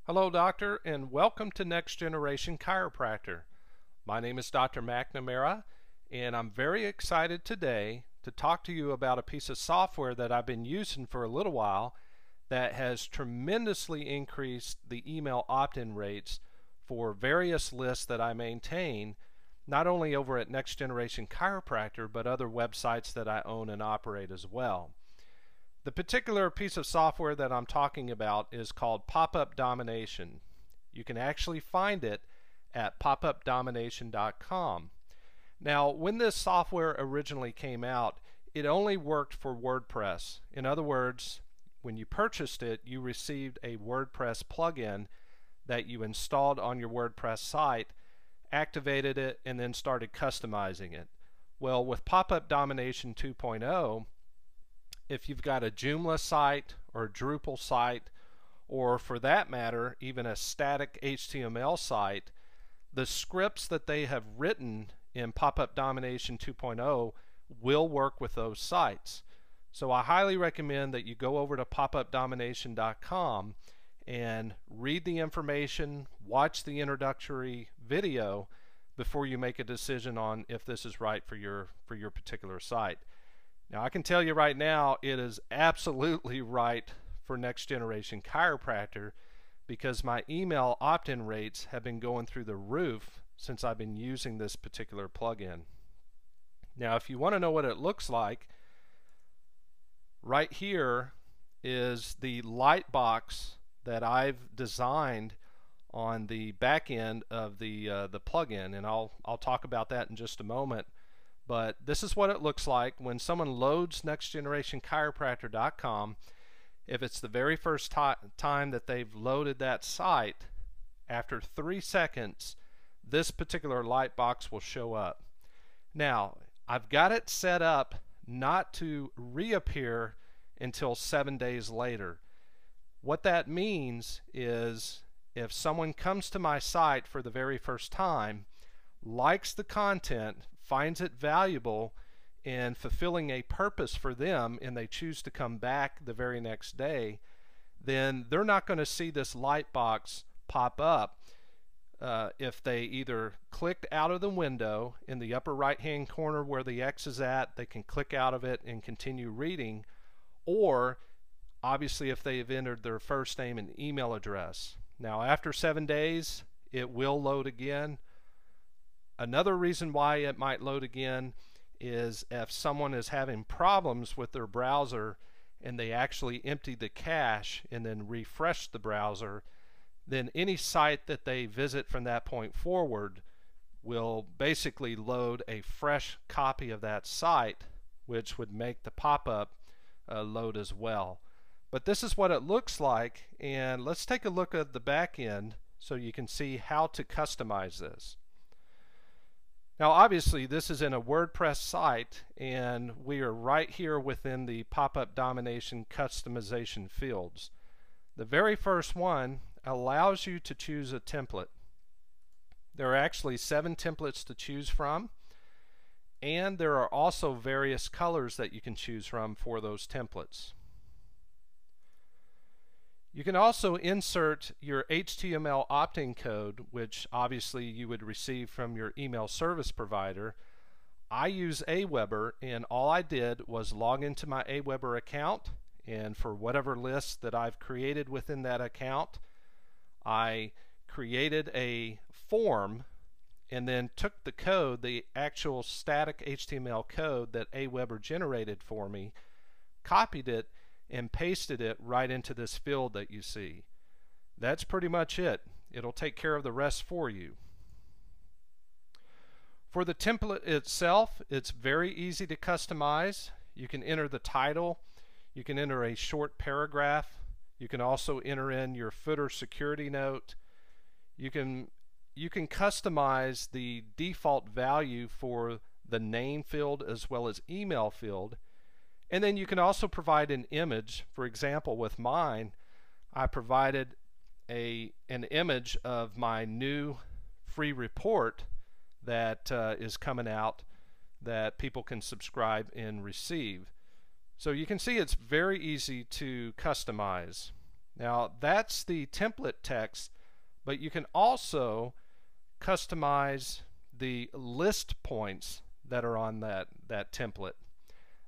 Hello, Doctor, and welcome to Next Generation Chiropractor. My name is Dr. McNamara, and I'm very excited today to talk to you about a piece of software that I've been using for a little while that has tremendously increased the email opt-in rates for various lists that I maintain, not only over at Next Generation Chiropractor, but other websites that I own and operate as well. The particular piece of software that I'm talking about is called Pop-Up Domination. You can actually find it at popupdomination.com. Now, when this software originally came out, it only worked for WordPress. In other words, when you purchased it, you received a WordPress plugin that you installed on your WordPress site, activated it, and then started customizing it. Well, with Pop-Up Domination 2.0, if you've got a Joomla site or a Drupal site, or for that matter, even a static HTML site, the scripts that they have written in Pop-Up Domination 2.0 will work with those sites. So I highly recommend that you go over to popupdomination.com and read the information, watch the introductory video before you make a decision on if this is right for your particular site. Now, I can tell you right now, it is absolutely right for Next Generation Chiropractor because my email opt-in rates have been going through the roof since I've been using this particular plugin. Now, if you want to know what it looks like, right here is the light box that I've designed on the back end of the plugin, and I'll talk about that in just a moment. But this is what it looks like when someone loads nextgenerationchiropractor.com. If it's the very first time that they've loaded that site, after 3 seconds, this particular light box will show up. Now, I've got it set up not to reappear until 7 days later. What that means is if someone comes to my site for the very first time, likes the content, finds it valuable and fulfilling a purpose for them, and they choose to come back the very next day, then they're not going to see this light box pop up if they either clicked out of the window in the upper right hand corner where the X is at. They can click out of it and continue reading, or obviously if they have entered their first name and email address. Now, after 7 days, it will load again. Another reason why it might load again is if someone is having problems with their browser and they actually empty the cache and then refresh the browser, then any site that they visit from that point forward will basically load a fresh copy of that site, which would make the pop-up load as well. But this is what it looks like, and let's take a look at the back end so you can see how to customize this. Now, obviously, this is in a WordPress site, and we are right here within the Pop-Up Domination customization fields. The very first one allows you to choose a template. There are actually 7 templates to choose from, and there are also various colors that you can choose from for those templates. You can also insert your HTML opt-in code, which obviously you would receive from your email service provider. I use Aweber, and all I did was log into my Aweber account, and for whatever list that I've created within that account, I created a form and then took the code, the actual static HTML code that Aweber generated for me, copied it, and pasted it right into this field that you see. That's pretty much it. It'll take care of the rest for you. For the template itself, it's very easy to customize. You can enter the title, you can enter a short paragraph, you can also enter in your footer security note. You can customize the default value for the name field as well as email field. And then you can also provide an image. For example, with mine, I provided an image of my new free report that is coming out that people can subscribe and receive. So you can see it's very easy to customize. Now that's the template text, but you can also customize the list points that are on that template.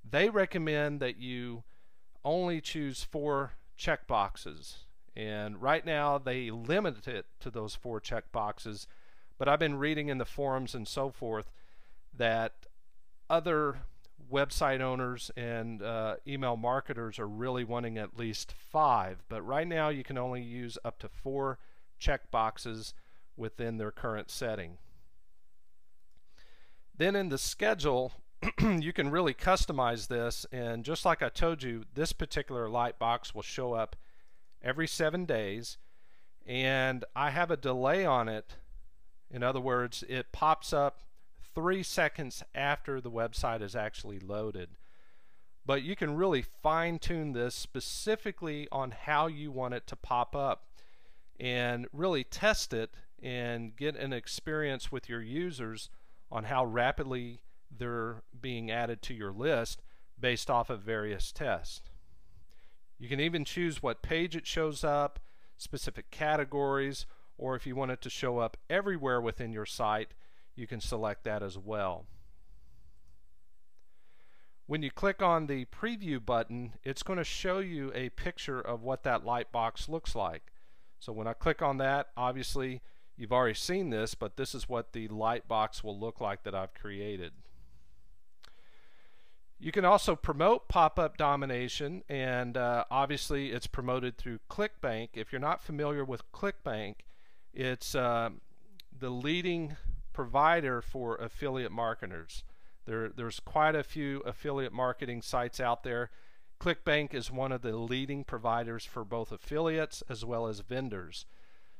They recommend that you only choose 4 checkboxes, and right now they limit it to those 4 checkboxes, but I've been reading in the forums and so forth that other website owners and email marketers are really wanting at least 5, but right now you can only use up to 4 checkboxes within their current setting. Then in the schedule, you can really customize this, and just like I told you, this particular light box will show up every 7 days, and I have a delay on it. In other words, it pops up 3 seconds after the website is actually loaded. But you can really fine-tune this specifically on how you want it to pop up and really test it and get an experience with your users on how rapidly they're being added to your list based off of various tests. You can even choose what page it shows up, specific categories, or if you want it to show up everywhere within your site, you can select that as well. When you click on the preview button, it's going to show you a picture of what that light box looks like. So when I click on that, obviously you've already seen this, but this is what the light box will look like that I've created. You can also promote pop-up domination, and obviously it's promoted through ClickBank. If you're not familiar with ClickBank, it's the leading provider for affiliate marketers. There's quite a few affiliate marketing sites out there. ClickBank is one of the leading providers for both affiliates as well as vendors.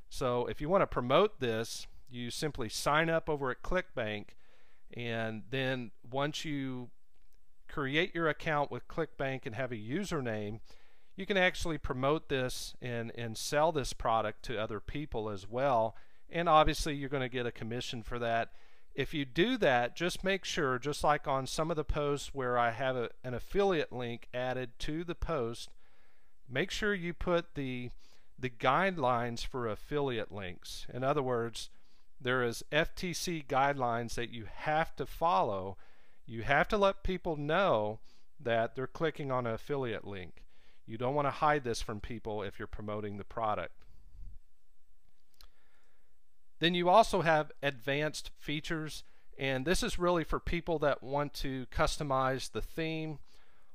So if you want to promote this, you simply sign up over at ClickBank, and then once you create your account with ClickBank and have a username, you can actually promote this and sell this product to other people as well, and obviously you're going to get a commission for that. If you do that, just make sure, just like on some of the posts where I have an affiliate link added to the post, make sure you put the guidelines for affiliate links. In other words, there is FTC guidelines that you have to follow. You have to let people know that they're clicking on an affiliate link. You don't want to hide this from people if you're promoting the product. Then you also have advanced features, and this is really for people that want to customize the theme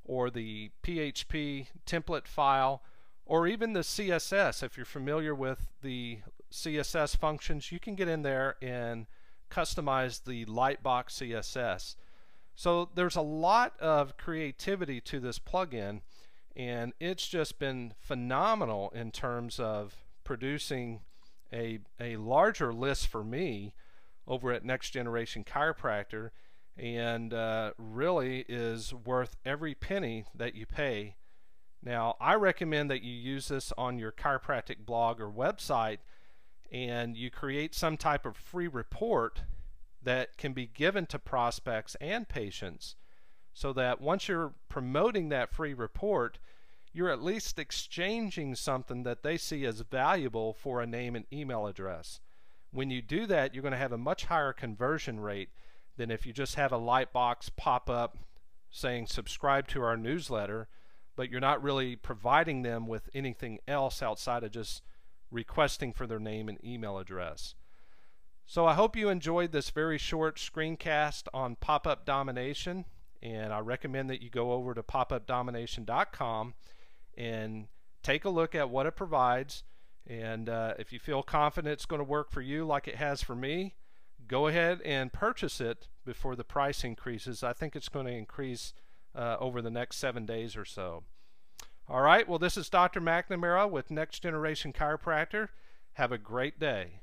or the PHP template file, or even the CSS. If you're familiar with the CSS functions, you can get in there and customize the Lightbox CSS. So there's a lot of creativity to this plugin, and it's just been phenomenal in terms of producing a larger list for me over at Next Generation Chiropractor, and really is worth every penny that you pay. Now, I recommend that you use this on your chiropractic blog or website, and you create some type of free report that can be given to prospects and patients, so that once you're promoting that free report, you're at least exchanging something that they see as valuable for a name and email address. When you do that, you're going to have a much higher conversion rate than if you just have a light box pop up saying subscribe to our newsletter, but you're not really providing them with anything else outside of just requesting for their name and email address. So I hope you enjoyed this very short screencast on pop-up domination, and I recommend that you go over to popupdomination.com and take a look at what it provides, and if you feel confident it's going to work for you like it has for me, go ahead and purchase it before the price increases. I think it's going to increase over the next 7 days or so. Alright, well, this is Dr. McNamara with Next Generation Chiropractor. Have a great day.